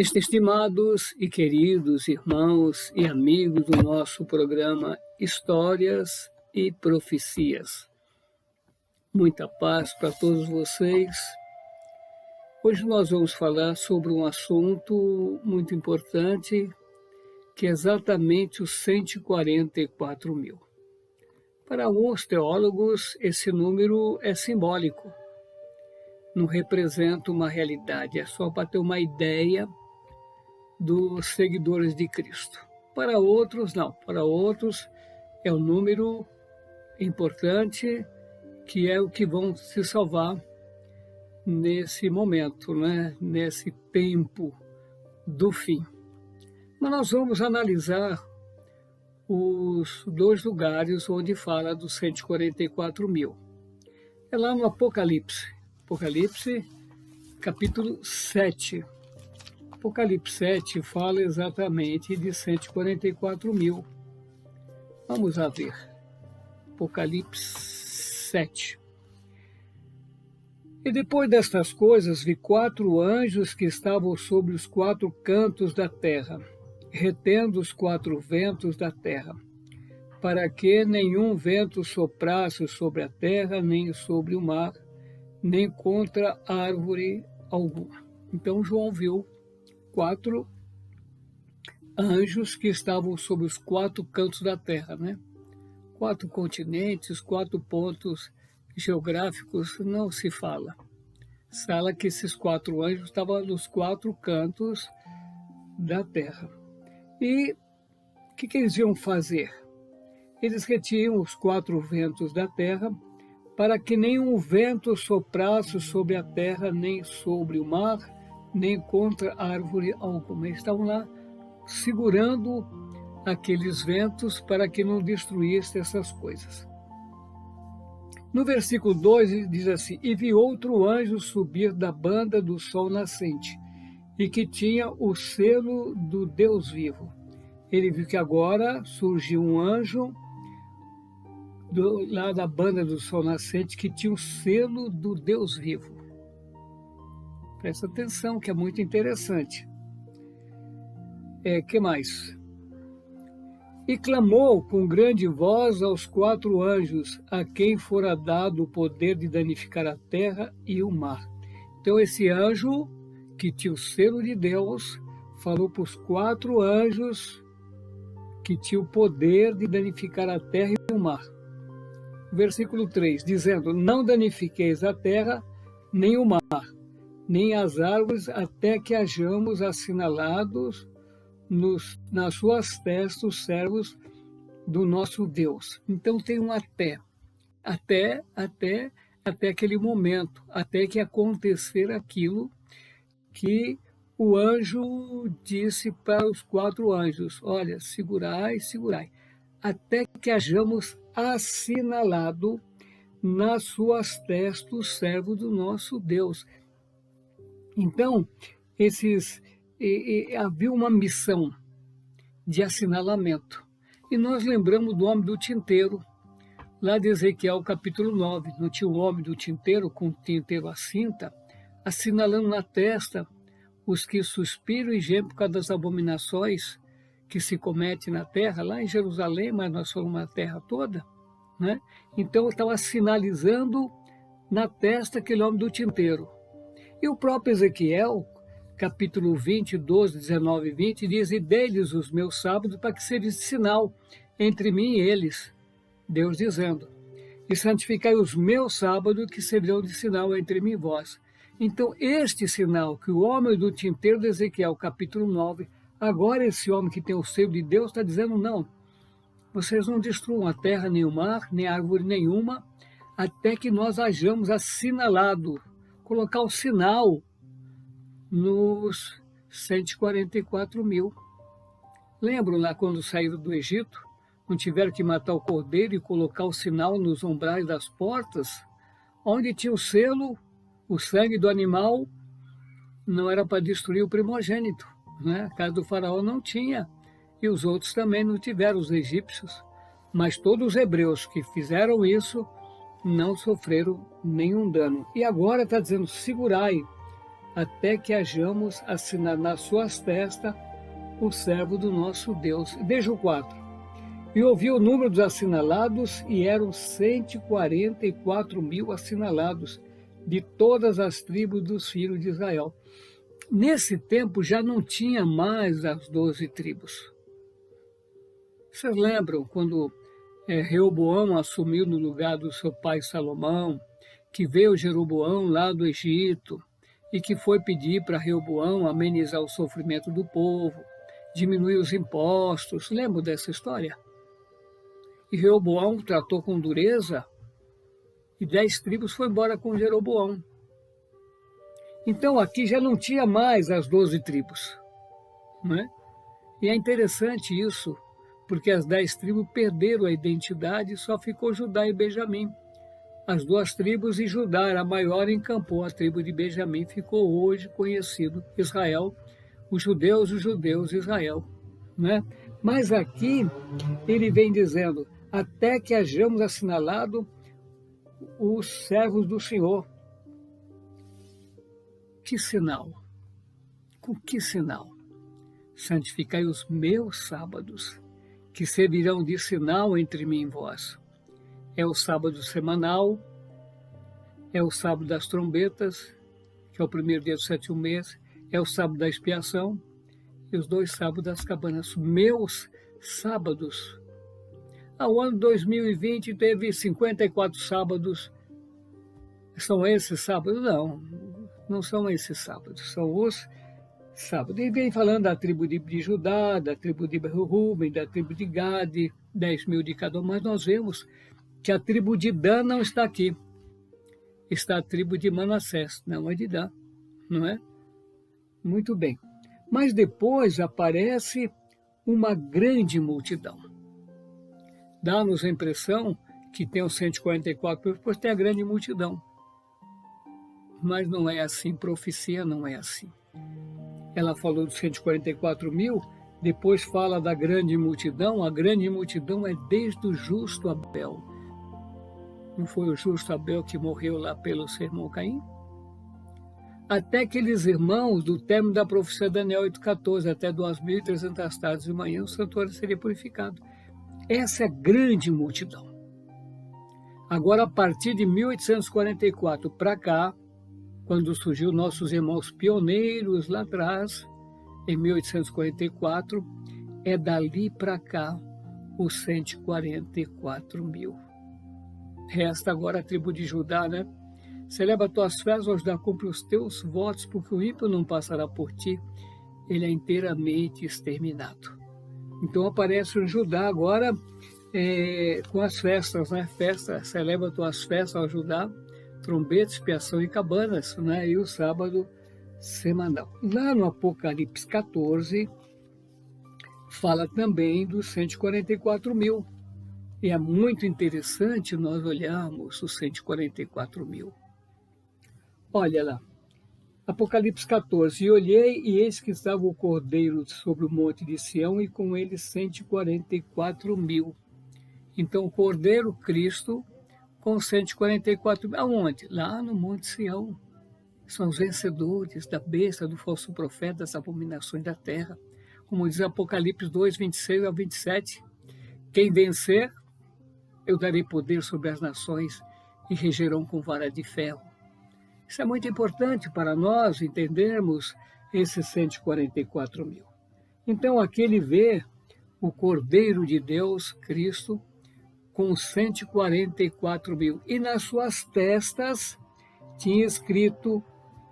Estimados e queridos irmãos e amigos do nosso programa Histórias e Profecias, muita paz para todos vocês. Hoje nós vamos falar sobre um assunto muito importante, que é exatamente os 144 mil. Para alguns teólogos, esse número é simbólico, não representa uma realidade, é só para ter uma ideia dos seguidores de Cristo. Para outros, não. Para outros, é um número importante, que é o que vão se salvar nesse momento, né? Nesse tempo do fim. Mas nós vamos analisar os dois lugares onde fala dos 144 mil. É lá no Apocalipse. Apocalipse, capítulo 7. Apocalipse 7 fala exatamente de 144 mil. Vamos lá ver. Apocalipse 7. E depois destas coisas vi 4 anjos que estavam sobre os 4 cantos da terra, retendo os 4 ventos da terra, para que nenhum vento soprasse sobre a terra, nem sobre o mar, nem contra árvore alguma. Então João viu 4 anjos que estavam sobre os 4 cantos da terra, né? 4 continentes, 4 pontos geográficos, não se fala. Fala que esses 4 anjos estavam nos 4 cantos da terra. E o que eles iam fazer? Eles retiam os 4 ventos da terra, para que nenhum vento soprasse sobre a terra, nem sobre o mar, nem contra árvore alguma. Eles estavam lá segurando aqueles ventos para que não destruísse essas coisas. No versículo 2 diz assim: E vi outro anjo subir da banda do sol nascente, e que tinha o selo do Deus vivo. Ele viu que agora surgiu um anjo lá da banda do sol nascente, que tinha o selo do Deus vivo. Presta atenção, que é muito interessante. Que mais? E clamou com grande voz aos 4 anjos, a quem fora dado o poder de danificar a terra e o mar. Então esse anjo, que tinha o selo de Deus, falou para os 4 anjos que tinha o poder de danificar a terra e o mar. Versículo 3, dizendo: Não danifiqueis a terra, nem o mar, nem as árvores, até que hajamos assinalados nas suas testas os servos do nosso Deus. Então tem um até aquele momento, até que acontecer aquilo que o anjo disse para os 4 anjos: olha, segurai, até que hajamos assinalado nas suas testas os servos do nosso Deus. Então, havia uma missão de assinalamento. E nós lembramos do homem do tinteiro, lá de Ezequiel capítulo 9. Não tinha o homem do tinteiro, com o tinteiro à cinta, assinalando na testa os que suspiram e gemem por causa das abominações que se cometem na terra, lá em Jerusalém, mas nós somos na terra toda, né? Então, estava sinalizando na testa aquele homem do tinteiro. E o próprio Ezequiel, capítulo 20, 12, 19 e 20, diz: E dei-lhes os meus sábados para que servisse sinal entre mim e eles, Deus dizendo: E santificai os meus sábados, que servirão de sinal entre mim e vós. Então, este sinal que o homem do tinteiro de Ezequiel, capítulo 9, agora esse homem que tem o selo de Deus está dizendo: não, vocês não destruam a terra, nem o mar, nem árvore nenhuma, até que nós hajamos assinalado, colocar o sinal nos 144 mil. Lembram lá quando saíram do Egito? Não tiveram que matar o cordeiro e colocar o sinal nos umbrais das portas? Onde tinha o selo, o sangue do animal, não era para destruir o primogênito, né? A casa do faraó não tinha, e os outros também não tiveram, os egípcios. Mas todos os hebreus que fizeram isso não sofreram nenhum dano. E agora está dizendo: segurai, até que hajamos assinado nas suas testas o servo do nosso Deus. Veja o 4. E ouvi o número dos assinalados, e eram 144.000 assinalados, de todas as tribos dos filhos de Israel. Nesse tempo já não tinha mais as 12 tribos. Vocês lembram quando Reoboão assumiu no lugar do seu pai Salomão, que veio Jeroboão lá do Egito e que foi pedir para Reoboão amenizar o sofrimento do povo, diminuir os impostos? Lembram dessa história? E Reoboão tratou com dureza e 10 tribos foram embora com Jeroboão. Então aqui já não tinha mais as 12 tribos. Né? E é interessante isso, porque as 10 tribos perderam a identidade e só ficou Judá e Benjamim. As 2 tribos e Judá, a maior, encampou. A tribo de Benjamim ficou hoje conhecido Israel, os judeus, Israel. Né? Mas aqui ele vem dizendo, até que hajamos assinalado os servos do Senhor. Que sinal? Com que sinal? Santificai os meus sábados, que servirão de sinal entre mim e vós. É o sábado semanal, é o sábado das trombetas, que é o primeiro dia do 7º mês, é o sábado da expiação, e os 2 sábados das cabanas. Meus sábados. O ano 2020 teve 54 sábados. São esses sábados? Não, não são esses sábados, são os sábados. E vem falando da tribo de Judá, da tribo de Rúben, da tribo de Gade, 10.000 de cada um, mas nós vemos que a tribo de Dan não está aqui. Está a tribo de Manassés, não é de Dan, não é? Muito bem. Mas depois aparece uma grande multidão. Dá-nos a impressão que tem os 144, depois tem a grande multidão. Mas não é assim, profecia não é assim. Ela falou dos 144.000, depois fala da grande multidão. A grande multidão é desde o justo Abel. Não foi o justo Abel que morreu lá pelo seu irmão Caim? Até aqueles irmãos do término da profecia de Daniel 8,14, até 2.300 tardes de manhã, o santuário seria purificado. Essa é a grande multidão. Agora, a partir de 1844 para cá, quando surgiu nossos irmãos pioneiros lá atrás, em 1844, é dali para cá os 144.000. Resta agora a tribo de Judá, né? Celebra tuas festas, Judá, cumpre os teus votos, porque o ímpio não passará por ti, ele é inteiramente exterminado. Então aparece o Judá agora com as festas, né? Festa, celebra tuas festas ao Judá, trombeta, expiação e cabanas, né? E o sábado semanal. Lá no Apocalipse 14, fala também dos 144.000. E é muito interessante nós olharmos os 144.000. Olha lá, Apocalipse 14. E olhei, e eis que estava o Cordeiro sobre o monte de Sião, e com ele 144.000. Então, o Cordeiro, Cristo, com 144.000. Aonde? Lá no monte Sião. São os vencedores da besta, do falso profeta, das abominações da terra. Como diz Apocalipse 2, 26 a 27. Quem vencer, eu darei poder sobre as nações e regerão com vara de ferro. Isso é muito importante para nós entendermos esses 144.000. Então, aqui ele vê o Cordeiro de Deus, Cristo, com 144.000. E nas suas testas tinha escrito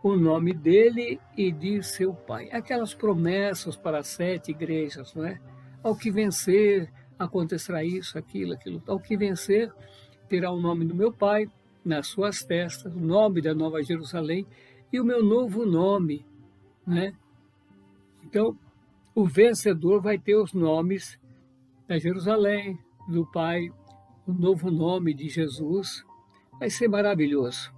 o nome dele e de seu pai. Aquelas promessas para 7 igrejas, não é? Ao que vencer, acontecerá isso, aquilo. Ao que vencer, terá o nome do meu pai nas suas testas, o nome da Nova Jerusalém e o meu novo nome, né? Então, o vencedor vai ter os nomes da Jerusalém, do Pai, o novo nome de Jesus. Vai ser maravilhoso.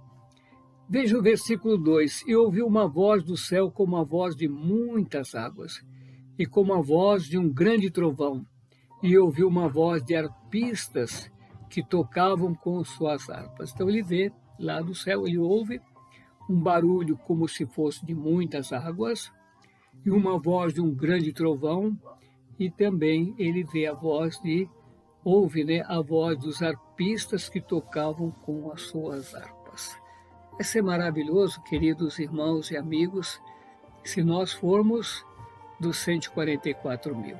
Veja o versículo 2. E ouvi uma voz do céu como a voz de muitas águas, e como a voz de um grande trovão. E ouvi uma voz de arpistas que tocavam com suas harpas. Então ele vê lá do céu, ele ouve um barulho como se fosse de muitas águas, e uma voz de um grande trovão, e também ele vê ouve, né, a voz dos arpistas que tocavam com as suas harpas. Vai ser maravilhoso, queridos irmãos e amigos, se nós formos dos 144 mil.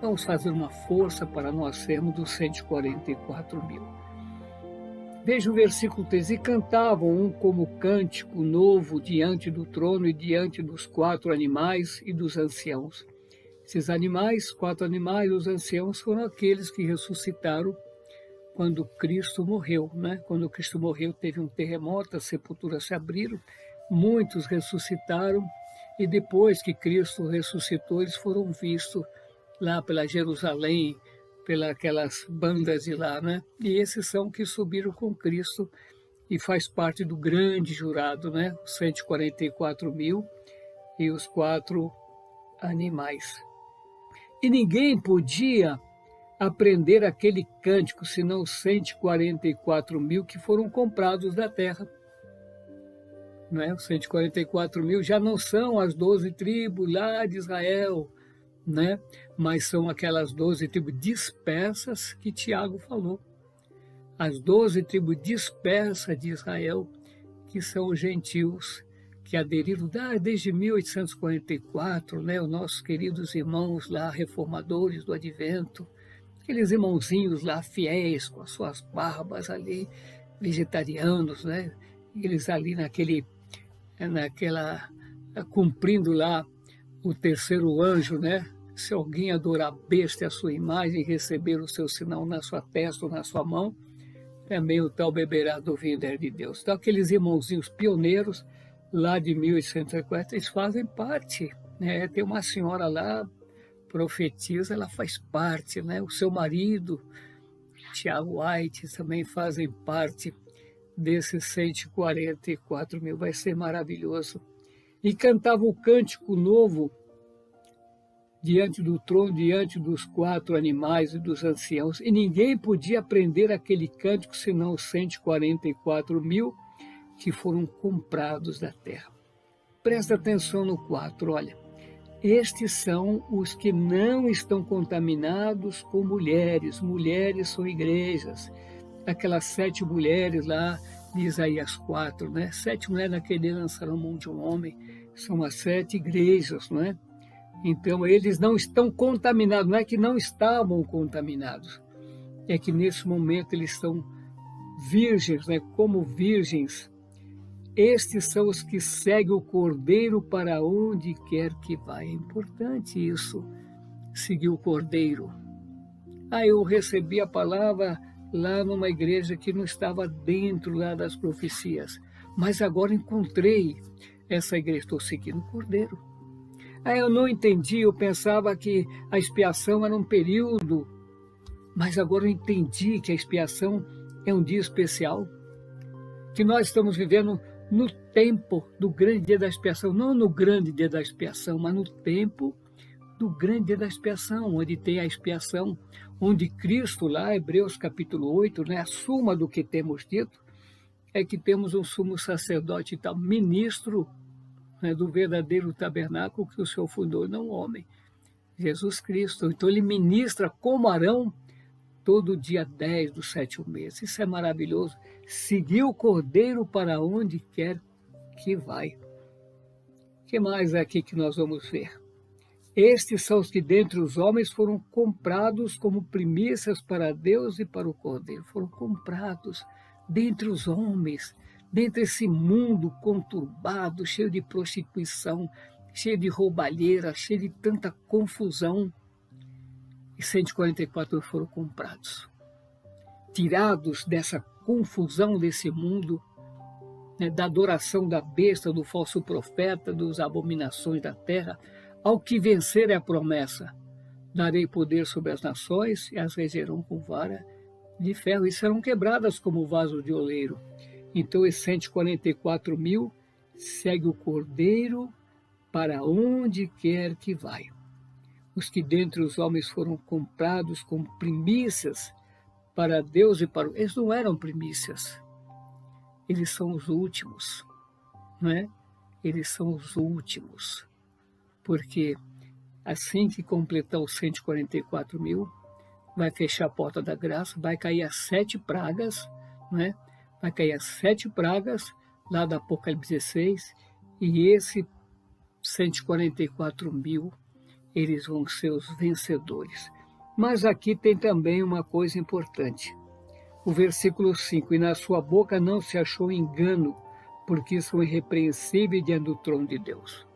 Vamos fazer uma força para nós sermos dos 144 mil. Veja o versículo 3. E cantavam um como cântico novo diante do trono e diante dos 4 animais e dos anciãos. Esses animais, 4 animais, os anciãos, foram aqueles que ressuscitaram quando Cristo morreu, né? Quando Cristo morreu, teve um terremoto, as sepulturas se abriram, muitos ressuscitaram, e depois que Cristo ressuscitou, eles foram vistos lá pela Jerusalém, pelas aquelas bandas de lá, né? E esses são que subiram com Cristo e faz parte do grande jurado, né? Os 144 mil e os 4 animais. E ninguém podia aprender aquele cântico, senão os 144 mil que foram comprados da terra. Não é? Os 144 mil já não são as 12 tribos lá de Israel, né? Mas são aquelas 12 tribos dispersas que Tiago falou. As 12 tribos dispersas de Israel, que são os gentios, que aderiram desde 1844, né? Os nossos queridos irmãos lá, reformadores do Advento, aqueles irmãozinhos lá fiéis, com as suas barbas ali, vegetarianos, né? Eles ali cumprindo lá o terceiro anjo, né? Se alguém adorar a besta e a sua imagem e receber o seu sinal na sua testa ou na sua mão, também o tal beberá do vinho de Deus. Então, aqueles irmãozinhos pioneiros lá de 1840, eles fazem parte, né? Tem uma senhora lá, profetisa, ela faz parte, né? O seu marido, Tiago White, também fazem parte desses 144 mil. Vai ser maravilhoso. E cantava o cântico novo diante do trono, diante dos 4 animais e dos anciãos, e ninguém podia aprender aquele cântico senão os 144 mil que foram comprados da terra. Presta atenção no 4, olha. Estes são os que não estão contaminados com mulheres. Mulheres são igrejas. Aquelas 7 mulheres lá de Isaías 4, né? 7 mulheres naquele lançaram mão de um homem. São as 7 igrejas, não é? Então, eles não estão contaminados, não é que não estavam contaminados, é que nesse momento eles são virgens, né? Como virgens. Estes são os que seguem o Cordeiro para onde quer que vá. É importante isso, seguir o Cordeiro. Eu recebi a palavra lá numa igreja que não estava dentro lá das profecias, mas agora encontrei essa igreja, estou seguindo o Cordeiro. Eu não entendi, eu pensava que a expiação era um período, mas agora eu entendi que a expiação é um dia especial, que nós estamos vivendo no tempo do grande dia da expiação, não no grande dia da expiação, mas no tempo do grande dia da expiação, onde tem a expiação, onde Cristo lá, Hebreus capítulo 8, né, a suma do que temos dito, é que temos um sumo sacerdote e tal, ministro, né, do verdadeiro tabernáculo que o Senhor fundou, não o homem, Jesus Cristo. Então ele ministra como Arão todo dia 10 do 7º mês. Isso é maravilhoso. Seguir o Cordeiro para onde quer que vai. O que mais é aqui que nós vamos ver? Estes são os que dentre os homens foram comprados como primícias para Deus e para o Cordeiro. Foram comprados dentre os homens, dentre esse mundo conturbado, cheio de prostituição, cheio de roubalheira, cheio de tanta confusão. E 144 foram comprados, tirados dessa confusão desse mundo, né, da adoração da besta, do falso profeta, das abominações da terra. Ao que vencer é a promessa: darei poder sobre as nações e as regerão com vara de ferro, e serão quebradas como vaso de oleiro. Então, esses 144 mil segue o Cordeiro para onde quer que vai. Os que dentre os homens foram comprados como primícias para Deus e para... Eles não eram primícias. Eles são os últimos. não é? Eles são os últimos, porque assim que completar os 144 mil, vai fechar a porta da graça, vai cair as 7 pragas, né? Vai cair as 7 pragas lá do Apocalipse 16, e esse 144 mil, eles vão ser os vencedores. Mas aqui tem também uma coisa importante. O versículo 5, e na sua boca não se achou engano, porque são irrepreensíveis diante do trono de Deus.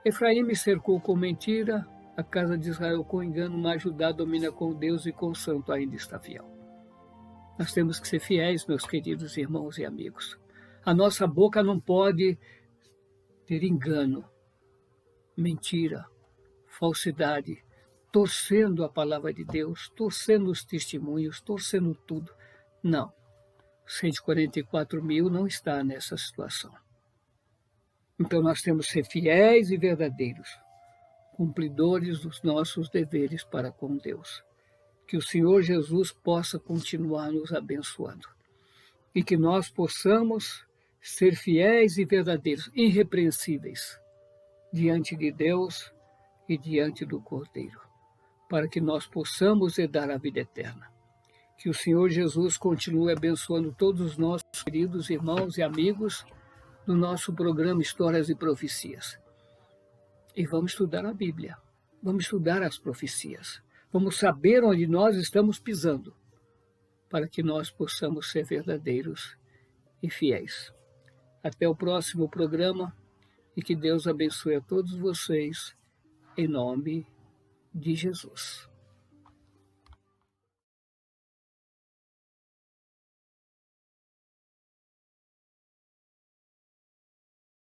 Efraim me cercou com mentira, a casa de Israel com engano, mas Judá domina com Deus e com o santo ainda está fiel. Nós temos que ser fiéis, meus queridos irmãos e amigos. A nossa boca não pode ter engano, mentira, falsidade, torcendo a palavra de Deus, torcendo os testemunhos, torcendo tudo. Não. 144 mil não está nessa situação. Então nós temos que ser fiéis e verdadeiros, cumpridores dos nossos deveres para com Deus. Que o Senhor Jesus possa continuar nos abençoando e que nós possamos ser fiéis e verdadeiros, irrepreensíveis diante de Deus e diante do Cordeiro, para que nós possamos herdar a vida eterna. Que o Senhor Jesus continue abençoando todos os nossos queridos irmãos e amigos do nosso programa Histórias e Profecias. E vamos estudar a Bíblia, vamos estudar as profecias, vamos saber onde nós estamos pisando, para que nós possamos ser verdadeiros e fiéis. Até o próximo programa e que Deus abençoe a todos vocês, em nome de Jesus.